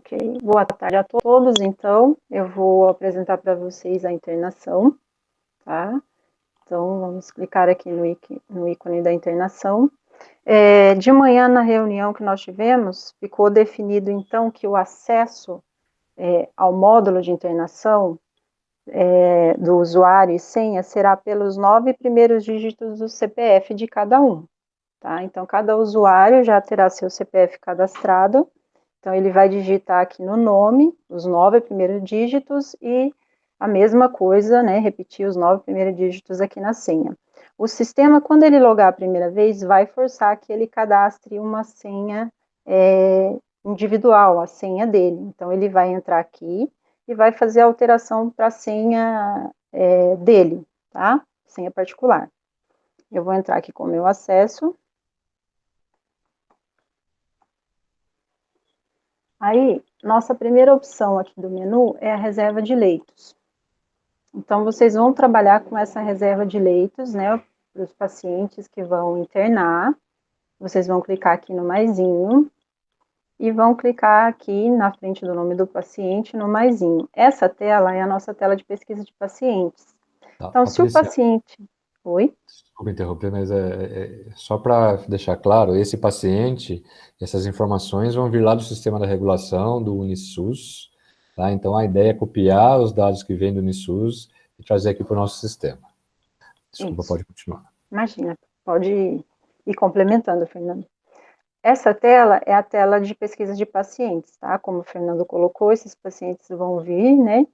Ok, boa tarde a todos. Então, eu vou apresentar para vocês a internação, tá? Então, vamos clicar aqui no ícone da internação. De manhã, na reunião que nós tivemos, ficou definido, então, que o acesso ao módulo de internação do usuário e senha será pelos 9 primeiros dígitos do CPF de cada um, tá? Então, cada usuário já terá seu CPF cadastrado. Então, ele vai digitar aqui no nome os 9 primeiros dígitos e a mesma coisa, né, repetir os 9 primeiros dígitos aqui na senha. O sistema, quando ele logar a primeira vez, vai forçar que ele cadastre uma senha individual, a senha dele. Então, ele vai entrar aqui e vai fazer a alteração para a senha dele, tá? Senha particular. Eu vou entrar aqui com o meu acesso. Aí, nossa primeira opção aqui do menu é a reserva de leitos. Então, vocês vão trabalhar com essa reserva de leitos, né, para os pacientes que vão internar. Vocês vão clicar aqui no maisinho e vão clicar aqui na frente do nome do paciente no maisinho. Essa tela é a nossa tela de pesquisa de pacientes. Tá, Então, se o Patrícia, paciente... Oi? desculpa interromper, mas só para deixar claro, esse paciente, essas informações vão vir lá do sistema da regulação, do UniSUS, tá? Então a ideia é copiar os dados que vêm do UniSUS e trazer aqui para o nosso sistema. Desculpa, Isso. pode continuar. Imagina, pode ir complementando, Fernando. Essa tela é a tela de pesquisa de pacientes, tá? Como o Fernando colocou, esses pacientes vão vir, né?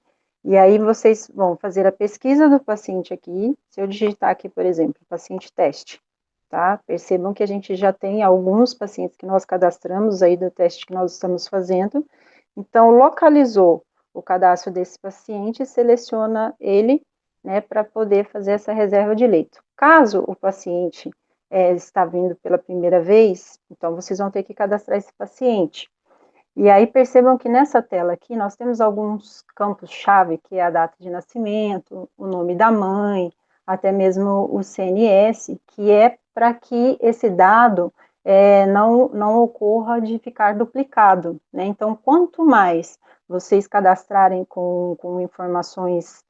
E aí vocês vão fazer a pesquisa do paciente aqui. Se eu digitar aqui, por exemplo, paciente teste, tá? Percebam que a gente já tem alguns pacientes que nós cadastramos aí do teste que nós estamos fazendo. Então, localizou o cadastro desse paciente, seleciona ele, né, para poder fazer essa reserva de leito. Caso o paciente está vindo pela primeira vez, então vocês vão ter que cadastrar esse paciente. E aí percebam que nessa tela aqui nós temos alguns campos-chave, que é a data de nascimento, o nome da mãe, até mesmo o CNS, que é para que esse dado não ocorra de ficar duplicado, né? Então, quanto mais vocês cadastrarem com informações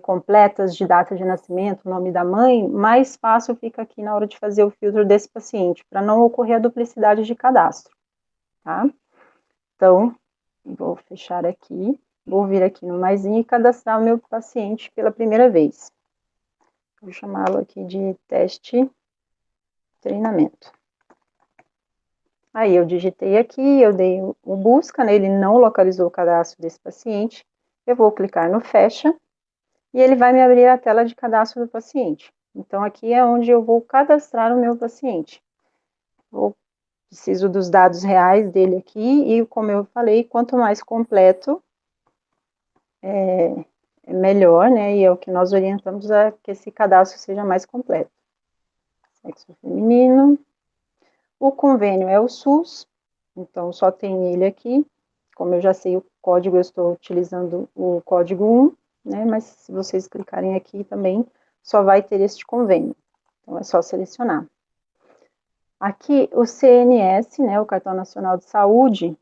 completas de data de nascimento, nome da mãe, mais fácil fica aqui na hora de fazer o filtro desse paciente, para não ocorrer a duplicidade de cadastro, tá? Então, vou fechar aqui, vou vir aqui no maisinho e cadastrar o meu paciente pela primeira vez. Vou chamá-lo aqui de teste treinamento. Aí eu digitei aqui, eu dei o busca, né, ele não localizou o cadastro desse paciente. Eu vou clicar no fecha e ele vai me abrir a tela de cadastro do paciente. Então, aqui é onde eu vou cadastrar o meu paciente. Preciso dos dados reais dele aqui e, como eu falei, quanto mais completo, melhor, né? E é o que nós orientamos a que esse cadastro seja mais completo. Sexo feminino. O convênio é o SUS, então só tem ele aqui. Como eu já sei o código, eu estou utilizando o código 1, né? Mas se vocês clicarem aqui também, só vai ter este convênio. Então é só selecionar. Aqui o CNS, né? O Cartão Nacional de Saúde.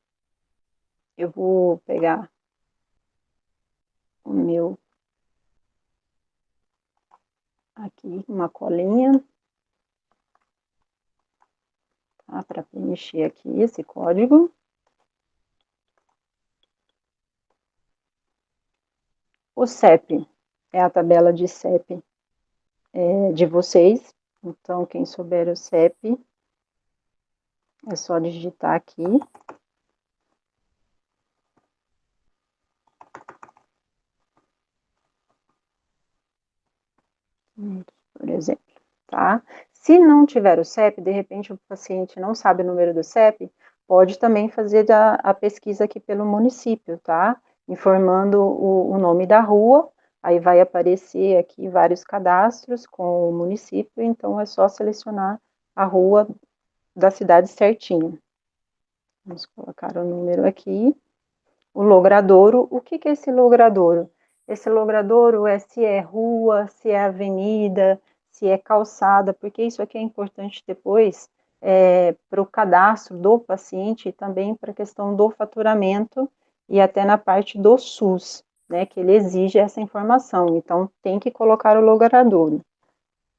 Eu vou pegar o meu aqui, uma colinha, tá? Para preencher aqui esse código. O CEP é a tabela de CEP de vocês. Então, quem souber o CEP, é só digitar aqui. Por exemplo, tá? Se não tiver o CEP, de repente o paciente não sabe o número do CEP, pode também fazer a pesquisa aqui pelo município, tá? Informando o nome da rua, aí vai aparecer aqui vários cadastros com o município, então é só selecionar a rua da cidade certinho. Vamos colocar o número aqui. O logradouro, o que é esse logradouro? Esse logradouro é se é rua, se é avenida, se é calçada, porque isso aqui é importante depois para o cadastro do paciente e também para a questão do faturamento e até na parte do SUS, né, que ele exige essa informação, então tem que colocar o logradouro.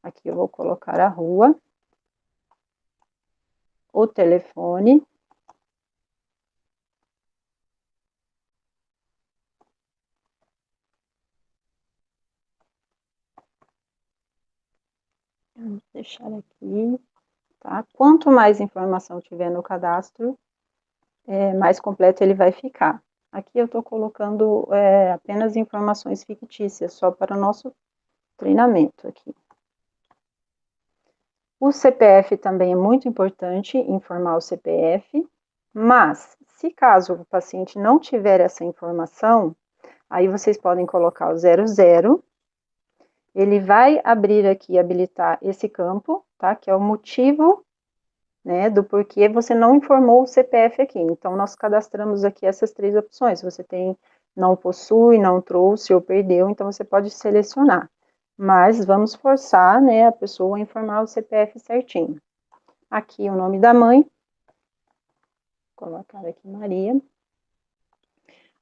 Aqui eu vou colocar a rua, o telefone, vou deixar aqui, tá? Quanto mais informação tiver no cadastro, mais completo ele vai ficar. Aqui eu estou colocando apenas informações fictícias, só para o nosso treinamento aqui. O CPF também é muito importante, informar o CPF, mas se caso o paciente não tiver essa informação, aí vocês podem colocar o 00, ele vai abrir aqui, habilitar esse campo, tá? Que é o motivo, né, do porquê você não informou o CPF aqui. Então, nós cadastramos aqui essas 3 opções. Você tem não possui, não trouxe ou perdeu, então você pode selecionar. Mas vamos forçar, né, a pessoa a informar o CPF certinho. Aqui o nome da mãe, vou colocar aqui Maria.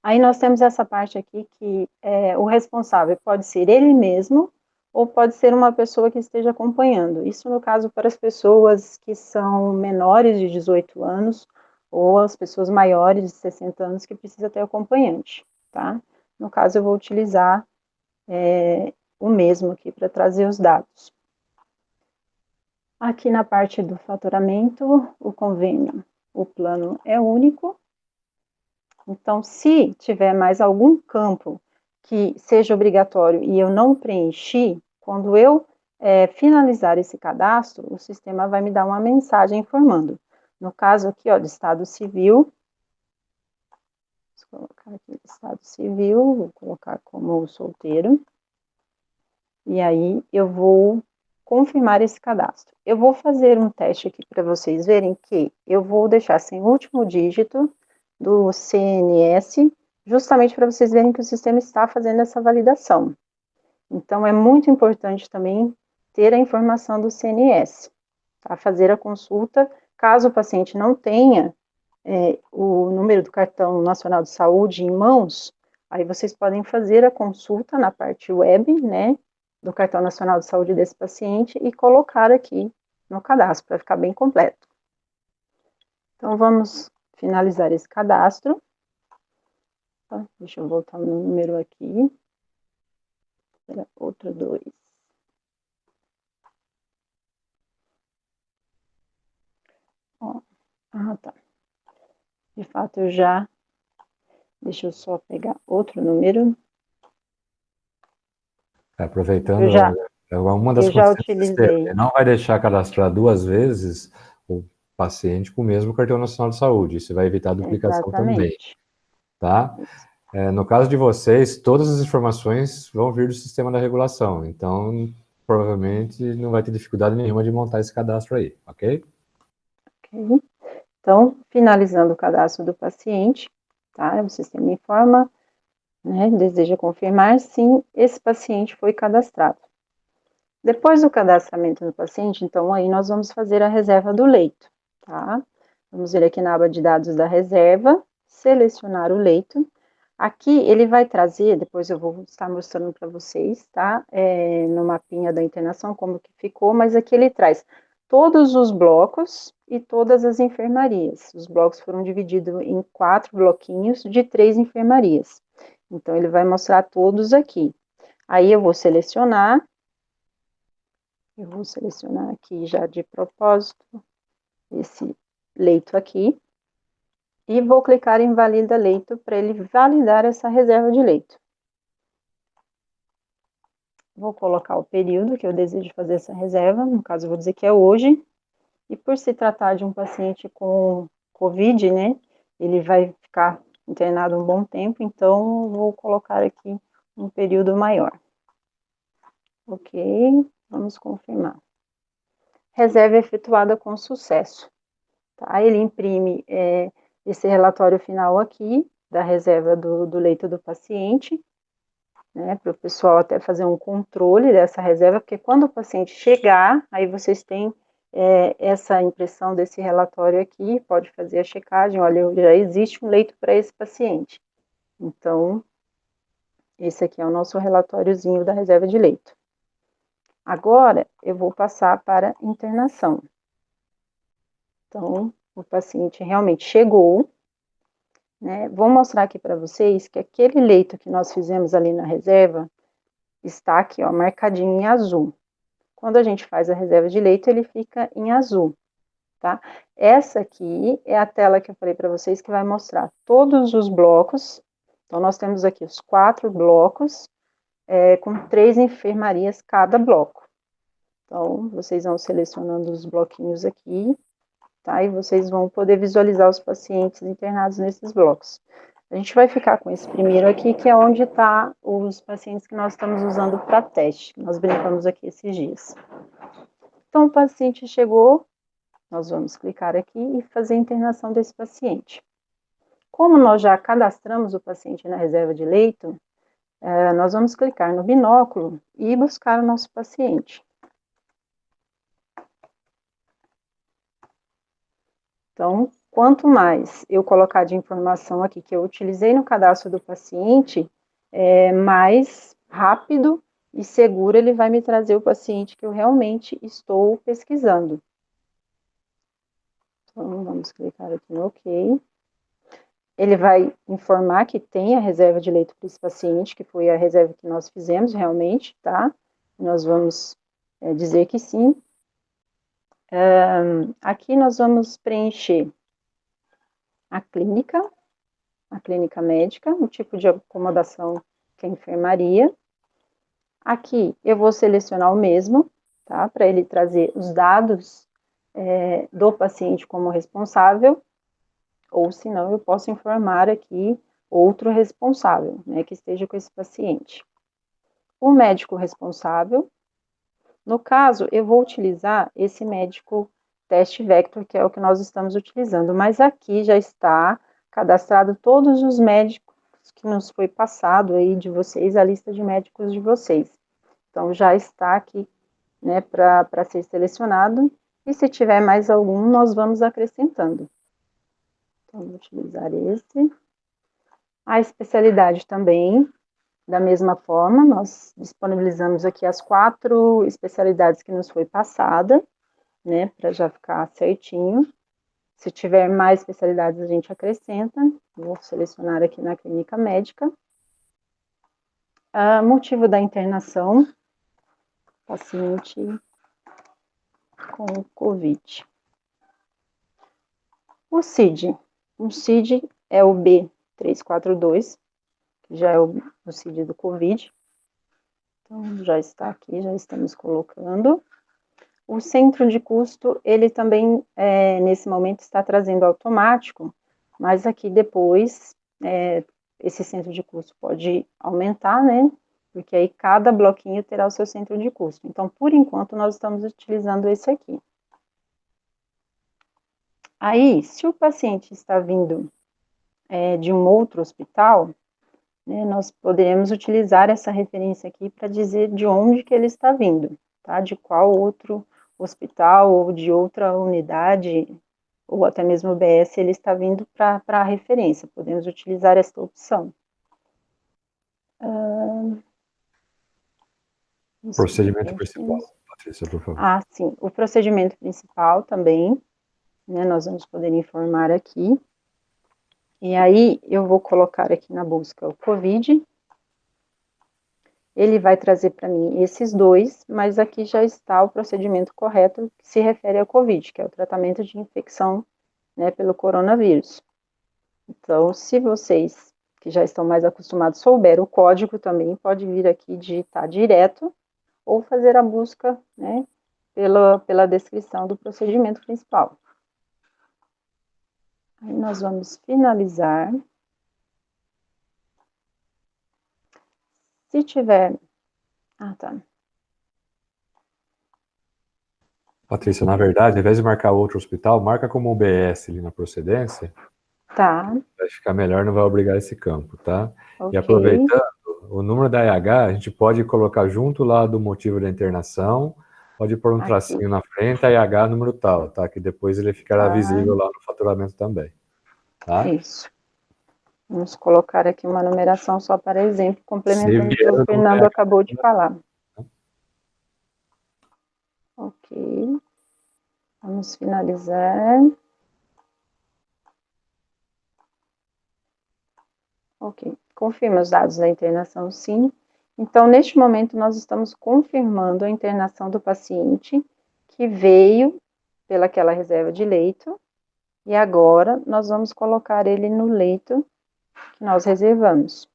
Aí nós temos essa parte aqui que o responsável pode ser ele mesmo ou pode ser uma pessoa que esteja acompanhando. Isso no caso para as pessoas que são menores de 18 anos ou as pessoas maiores de 60 anos que precisa ter acompanhante, tá? No caso eu vou utilizar o mesmo aqui para trazer os dados. Aqui na parte do faturamento, o convênio, o plano é único. Então, se tiver mais algum campo que seja obrigatório e eu não preenchi, quando eu finalizar esse cadastro, o sistema vai me dar uma mensagem informando. No caso aqui, ó, de Estado Civil, vou colocar aqui Estado Civil, vou colocar como solteiro, e aí eu vou confirmar esse cadastro. Eu vou fazer um teste aqui para vocês verem que eu vou deixar sem o último dígito do CNS, justamente para vocês verem que o sistema está fazendo essa validação. Então, é muito importante também ter a informação do CNS, tá? Fazer a consulta, caso o paciente não tenha o número do cartão nacional de saúde em mãos, aí vocês podem fazer a consulta na parte web, né, do cartão nacional de saúde desse paciente e colocar aqui no cadastro, para ficar bem completo. Então, vamos finalizar esse cadastro. Tá? Deixa eu voltar no número aqui. Era outro 2. Tá. De fato, eu já... Deixa eu só pegar outro número. Aproveitando, uma das Eu já condições do sistema, utilizei. ele não vai deixar cadastrar 2 vezes o paciente com o mesmo cartão nacional de saúde. Isso vai evitar a duplicação também, Exatamente. tá? No caso de vocês, todas as informações vão vir do sistema da regulação, então provavelmente não vai ter dificuldade nenhuma de montar esse cadastro aí, ok? Ok. Então, finalizando o cadastro do paciente, tá? O sistema informa, né, deseja confirmar, sim, esse paciente foi cadastrado. Depois do cadastramento do paciente, então, aí nós vamos fazer a reserva do leito, tá? Vamos vir aqui na aba de dados da reserva, selecionar o leito. Aqui ele vai trazer, depois eu vou estar mostrando para vocês, tá? No mapinha da internação como que ficou, mas aqui ele traz todos os blocos e todas as enfermarias. Os blocos foram divididos em 4 bloquinhos de 3 enfermarias. Então, ele vai mostrar todos aqui. Aí eu vou selecionar aqui já de propósito esse leito aqui e vou clicar em valida leito para ele validar essa reserva de leito. Vou colocar o período que eu desejo fazer essa reserva, no caso eu vou dizer que é hoje, e por se tratar de um paciente com Covid, né, ele vai ficar internado um bom tempo, então vou colocar aqui um período maior. Ok, vamos confirmar. Reserva efetuada com sucesso. Tá? Ele imprime esse relatório final aqui, da reserva do leito do paciente, né, para o pessoal até fazer um controle dessa reserva, porque quando o paciente chegar, aí vocês têm essa impressão desse relatório aqui, pode fazer a checagem, olha, já existe um leito para esse paciente. Então, esse aqui é o nosso relatóriozinho da reserva de leito. Agora, eu vou passar para internação. Então, o paciente realmente chegou, né? Vou mostrar aqui para vocês que aquele leito que nós fizemos ali na reserva está aqui, ó, marcadinho em azul. Quando a gente faz a reserva de leito, ele fica em azul, tá? Essa aqui é a tela que eu falei para vocês que vai mostrar todos os blocos. Então, nós temos aqui os 4 blocos, com 3 enfermarias cada bloco. Então, vocês vão selecionando os bloquinhos aqui, tá? E vocês vão poder visualizar os pacientes internados nesses blocos. A gente vai ficar com esse primeiro aqui, que é onde está os pacientes que nós estamos usando para teste, que nós brincamos aqui esses dias. Então, o paciente chegou, nós vamos clicar aqui e fazer a internação desse paciente. Como nós já cadastramos o paciente na reserva de leito, nós vamos clicar no binóculo e buscar o nosso paciente. Então, quanto mais eu colocar de informação aqui que eu utilizei no cadastro do paciente, mais rápido e seguro ele vai me trazer o paciente que eu realmente estou pesquisando. Então, vamos clicar aqui no OK. Ele vai informar que tem a reserva de leito para esse paciente, que foi a reserva que nós fizemos realmente, tá? Nós vamos dizer que sim. Aqui nós vamos preencher a clínica médica, o tipo de acomodação que é a enfermaria. Aqui eu vou selecionar o mesmo, tá? Para ele trazer os dados do paciente como responsável, ou se não, eu posso informar aqui outro responsável, né, que esteja com esse paciente. O médico responsável, no caso, eu vou utilizar esse médico teste vector, que é o que nós estamos utilizando, mas aqui já está cadastrado todos os médicos que nos foi passado aí de vocês, a lista de médicos de vocês. Então, já está aqui, né, para ser selecionado, e se tiver mais algum, nós vamos acrescentando. Então, vou utilizar esse. A especialidade também, da mesma forma, nós disponibilizamos aqui as 4 especialidades que nos foi passada, né, para já ficar certinho. Se tiver mais especialidades, a gente acrescenta. Vou selecionar aqui na clínica médica. Motivo da internação, paciente com COVID. O CID. O CID é o B342, que já é o CID do COVID. Então, já está aqui, já estamos colocando. O centro de custo, ele também, nesse momento, está trazendo automático, mas aqui depois, esse centro de custo pode aumentar, né? Porque aí cada bloquinho terá o seu centro de custo. Então, por enquanto, nós estamos utilizando esse aqui. Aí, se o paciente está vindo de um outro hospital, né, nós poderemos utilizar essa referência aqui para dizer de onde que ele está vindo, tá? De qual outro hospital ou de outra unidade, ou até mesmo UBS, ele está vindo para a referência. Podemos utilizar esta opção. Procedimento principal, Patrícia, por favor. Sim. O procedimento principal também, né, nós vamos poder informar aqui. E aí, eu vou colocar aqui na busca o COVID. Ele vai trazer para mim esses dois, mas aqui já está o procedimento correto que se refere ao COVID, que é o tratamento de infecção, né, pelo coronavírus. Então, se vocês que já estão mais acostumados souberam o código também, pode vir aqui digitar direto ou fazer a busca, né, pela descrição do procedimento principal. Aí nós vamos finalizar. Se tiver... tá. Patrícia, na verdade, ao invés de marcar outro hospital, marca como UBS ali na procedência. Tá. Vai ficar melhor, não vai obrigar esse campo, tá? Okay. E aproveitando, o número da RH, a gente pode colocar junto lá do motivo da internação, pode pôr um tracinho na frente, RH número tal, tá? Que depois ele ficará visível lá no faturamento também, tá? Isso. Vamos colocar aqui uma numeração só para exemplo, complementando o que o Severo não é Fernando acabou de aquela. falar. Ok. Vamos finalizar. Ok. Confirma os dados da internação, sim. Então, neste momento, nós estamos confirmando a internação do paciente que veio pelaquela reserva de leito, e agora nós vamos colocar ele no leito que nós reservamos.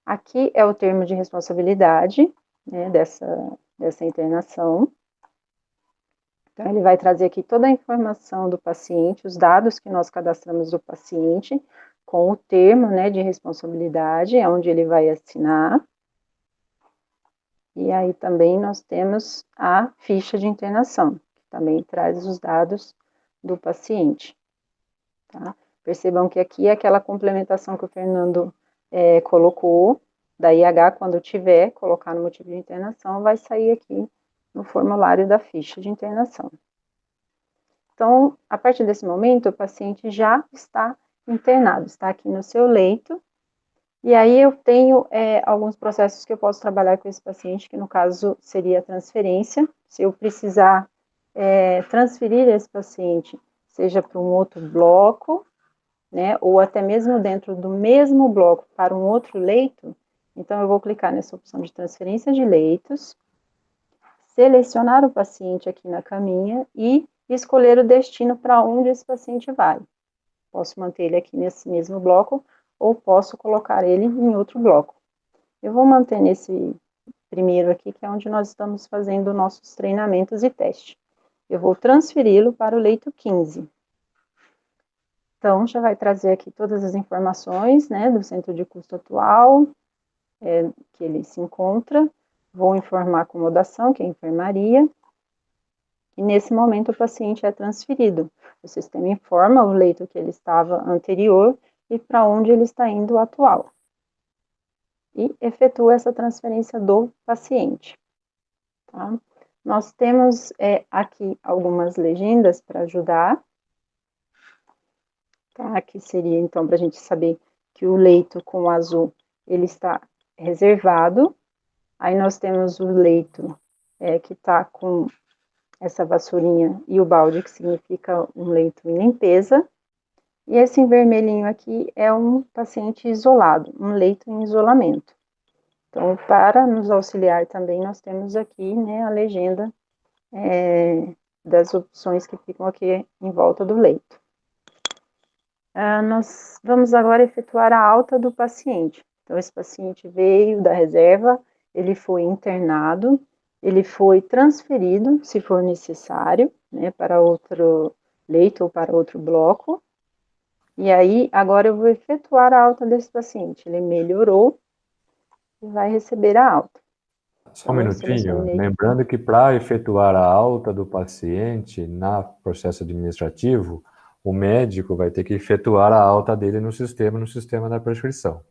Aqui é o termo de responsabilidade, né, dessa internação. Então, ele vai trazer aqui toda a informação do paciente, os dados que nós cadastramos do paciente, com o termo, né, de responsabilidade, onde ele vai assinar. E aí também nós temos a ficha de internação, que também traz os dados do paciente. Tá? Percebam que aqui é aquela complementação que o Fernando colocou, da IH, quando tiver, colocar no motivo de internação, vai sair aqui no formulário da ficha de internação. Então, a partir desse momento, o paciente já está internado, está aqui no seu leito, e aí eu tenho alguns processos que eu posso trabalhar com esse paciente, que no caso seria a transferência. Se eu precisar transferir esse paciente, seja para um outro bloco, né, ou até mesmo dentro do mesmo bloco para um outro leito, então eu vou clicar nessa opção de transferência de leitos, selecionar o paciente aqui na caminha e escolher o destino para onde esse paciente vai. Posso manter ele aqui nesse mesmo bloco ou posso colocar ele em outro bloco. Eu vou manter nesse primeiro aqui, que é onde nós estamos fazendo nossos treinamentos e testes. Eu vou transferi-lo para o leito 15. Então, já vai trazer aqui todas as informações, né, do centro de custo atual, que ele se encontra. Vou informar a acomodação, que é a enfermaria. E nesse momento o paciente é transferido. O sistema informa o leito que ele estava anterior e para onde ele está indo atual. E efetua essa transferência do paciente. Tá? Nós temos aqui algumas legendas para ajudar. Tá? Que seria, então, para a gente saber que o leito com o azul, ele está reservado. Aí nós temos o leito que está com essa vassourinha e o balde, que significa um leito em limpeza. E esse em vermelhinho aqui é um paciente isolado, um leito em isolamento. Então, para nos auxiliar também, nós temos aqui, né, a legenda das opções que ficam aqui em volta do leito. Nós vamos agora efetuar a alta do paciente. Então, esse paciente veio da reserva, ele foi internado, ele foi transferido, se for necessário, né, para outro leito ou para outro bloco. E aí, agora eu vou efetuar a alta desse paciente. Ele melhorou e vai receber a alta. Só um Então, eu minutinho. selecionei. Lembrando que para efetuar a alta do paciente na processo administrativo, o médico vai ter que efetuar a alta dele no sistema da prescrição,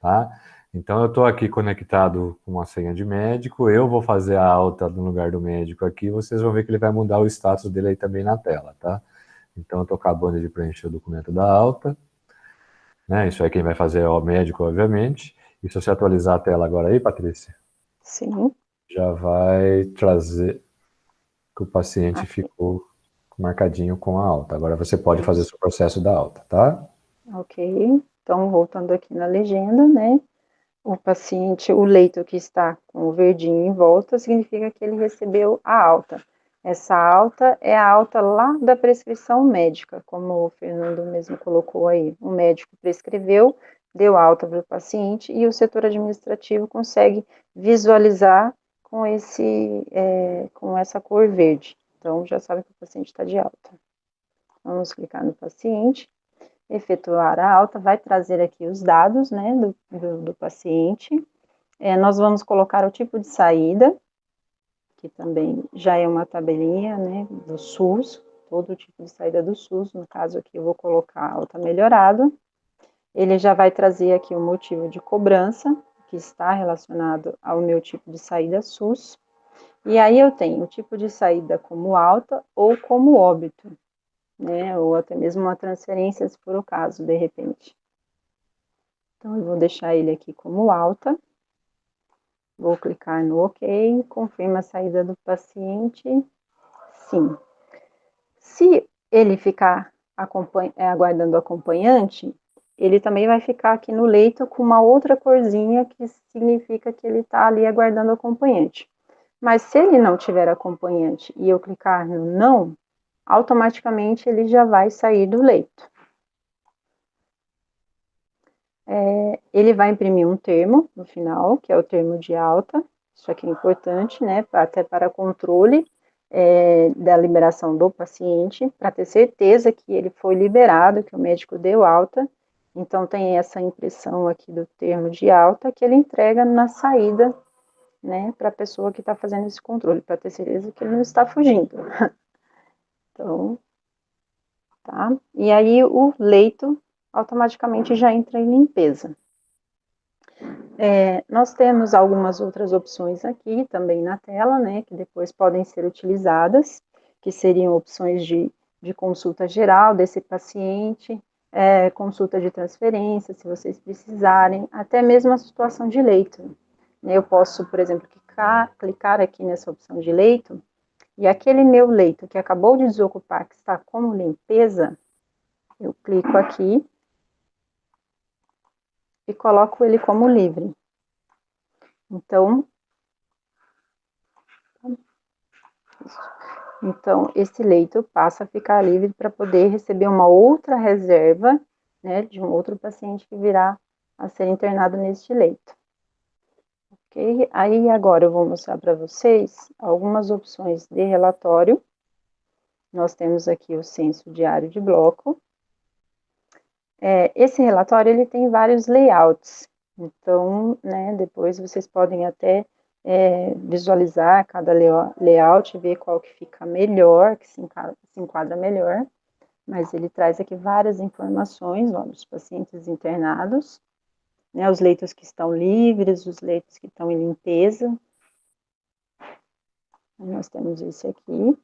tá? Então, eu estou aqui conectado com uma senha de médico, eu vou fazer a alta no lugar do médico aqui, vocês vão ver que ele vai mudar o status dele aí também na tela, tá? Então, eu estou acabando de preencher o documento da alta, né? Isso é quem vai fazer é o médico, obviamente. E se você atualizar a tela agora aí, Patrícia? Sim. Já vai trazer que o paciente Aqui. ficou marcadinho com a alta. Agora você pode fazer o Isso. seu processo da alta, tá? Ok. Então, voltando aqui na legenda, né? O paciente, o leito que está com o verdinho em volta, significa que ele recebeu a alta. Essa alta é a alta lá da prescrição médica, como o Fernando mesmo colocou aí. O médico prescreveu, deu alta para o paciente e o setor administrativo consegue visualizar com essa cor verde. Então, já sabe que o paciente está de alta. Vamos clicar no paciente, efetuar a alta, vai trazer aqui os dados, né, do paciente. Nós vamos colocar o tipo de saída, que também já é uma tabelinha, né, do SUS, todo tipo de saída do SUS, no caso aqui eu vou colocar alta melhorado. Ele já vai trazer aqui o motivo de cobrança, que está relacionado ao meu tipo de saída SUS. E aí eu tenho o tipo de saída como alta ou como óbito. né, ou até mesmo uma transferência, se for o caso, de repente. Então, eu vou deixar ele aqui como alta, vou clicar no OK, confirma a saída do paciente, sim. Se ele ficar aguardando o acompanhante, ele também vai ficar aqui no leito com uma outra corzinha que significa que ele está ali aguardando o acompanhante. Mas se ele não tiver acompanhante e eu clicar no não, automaticamente ele já vai sair do leito. Ele vai imprimir um termo no final, que é o termo de alta. Isso aqui é importante, né, até para controle da liberação do paciente, para ter certeza que ele foi liberado, que o médico deu alta. Então, tem essa impressão aqui do termo de alta que ele entrega na saída, né, para a pessoa que está fazendo esse controle, para ter certeza que ele não está fugindo. Então, tá? E aí o leito automaticamente já entra em limpeza. Nós temos algumas outras opções aqui também na tela, né, que depois podem ser utilizadas, que seriam opções de consulta geral desse paciente, consulta de transferência, se vocês precisarem, até mesmo a situação de leito. Eu posso, por exemplo, clicar aqui nessa opção de leito, e aquele meu leito que acabou de desocupar, que está como limpeza, eu clico aqui e coloco ele como livre. Então, esse leito passa a ficar livre para poder receber uma outra reserva, né, de um outro paciente que virá a ser internado neste leito. Ok? Aí, agora eu vou mostrar para vocês algumas opções de relatório. Nós temos aqui o censo diário de bloco. Esse relatório, ele tem vários layouts. Então, né, depois vocês podem até visualizar cada layout, ver qual que fica melhor, que se enquadra melhor, mas ele traz aqui várias informações, ó, dos pacientes internados, né, os leitos que estão livres, os leitos que estão em limpeza. Nós temos esse aqui.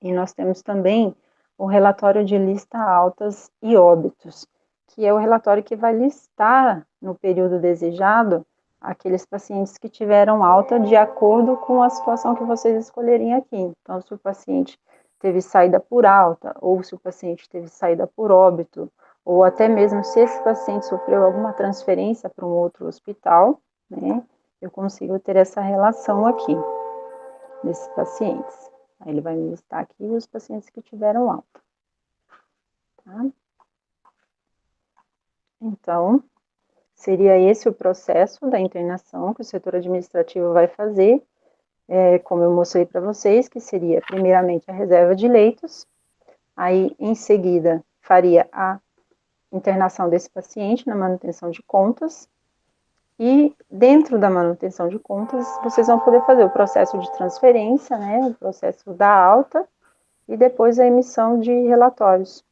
E nós temos também o relatório de lista altas e óbitos, que é o relatório que vai listar no período desejado aqueles pacientes que tiveram alta de acordo com a situação que vocês escolherem aqui. Então, se o paciente teve saída por alta, ou se o paciente teve saída por óbito, ou até mesmo se esse paciente sofreu alguma transferência para um outro hospital, né, eu consigo ter essa relação aqui, desses pacientes. Aí ele vai me listar aqui os pacientes que tiveram alta. Tá? Então, seria esse o processo da internação que o setor administrativo vai fazer, como eu mostrei para vocês, que seria primeiramente a reserva de leitos, aí em seguida faria a internação desse paciente na manutenção de contas, e dentro da manutenção de contas, vocês vão poder fazer o processo de transferência, né, o processo da alta, e depois a emissão de relatórios.